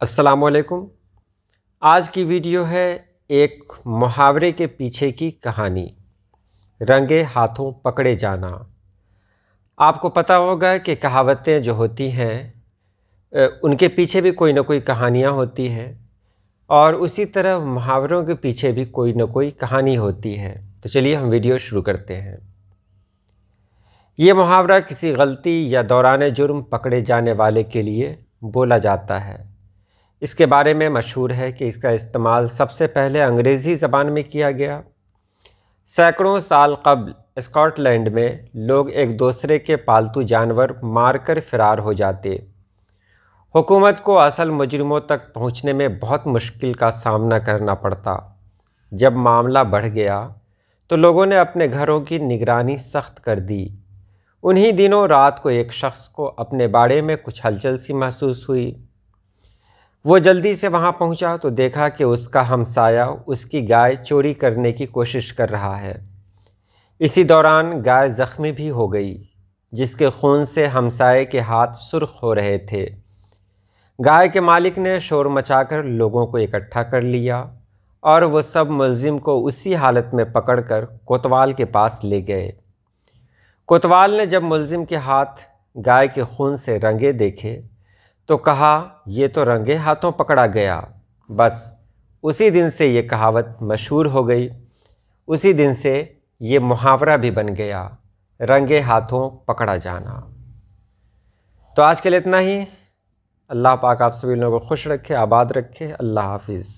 अस्सलामुअलैकुम। आज की वीडियो है एक मुहावरे के पीछे की कहानी, रंगे हाथों पकड़े जाना। आपको पता होगा कि कहावतें जो होती हैं उनके पीछे भी कोई ना कोई कहानियाँ होती हैं और उसी तरह मुहावरों के पीछे भी कोई ना कोई कहानी होती है। तो चलिए हम वीडियो शुरू करते हैं। ये मुहावरा किसी गलती या दौरान जुर्म पकड़े जाने वाले के लिए बोला जाता है। इसके बारे में मशहूर है कि इसका इस्तेमाल सबसे पहले अंग्रेज़ी ज़बान में किया गया। सैकड़ों साल कबल स्कॉटलैंड में लोग एक दूसरे के पालतू जानवर मारकर फ़रार हो जाते। हुकूमत को असल मुजरिमों तक पहुंचने में बहुत मुश्किल का सामना करना पड़ता। जब मामला बढ़ गया तो लोगों ने अपने घरों की निगरानी सख्त कर दी। उन्हीं दिनों रात को एक शख्स को अपने बाड़े में कुछ हलचल सी महसूस हुई। वो जल्दी से वहाँ पहुँचा तो देखा कि उसका हमसाया उसकी गाय चोरी करने की कोशिश कर रहा है। इसी दौरान गाय ज़ख्मी भी हो गई, जिसके खून से हमसाये के हाथ सुर्ख हो रहे थे। गाय के मालिक ने शोर मचाकर लोगों को इकट्ठा कर लिया और वो सब मुलजिम को उसी हालत में पकड़कर कोतवाल के पास ले गए। कोतवाल ने जब मुलजिम के हाथ गाय के खून से रंगे देखे तो कहा, ये तो रंगे हाथों पकड़ा गया। बस उसी दिन से ये कहावत मशहूर हो गई। उसी दिन से ये मुहावरा भी बन गया, रंगे हाथों पकड़ा जाना। तो आज के लिए इतना ही। अल्लाह पाक आप सभी लोगों को खुश रखे, आबाद रखे। अल्लाह हाफिज़।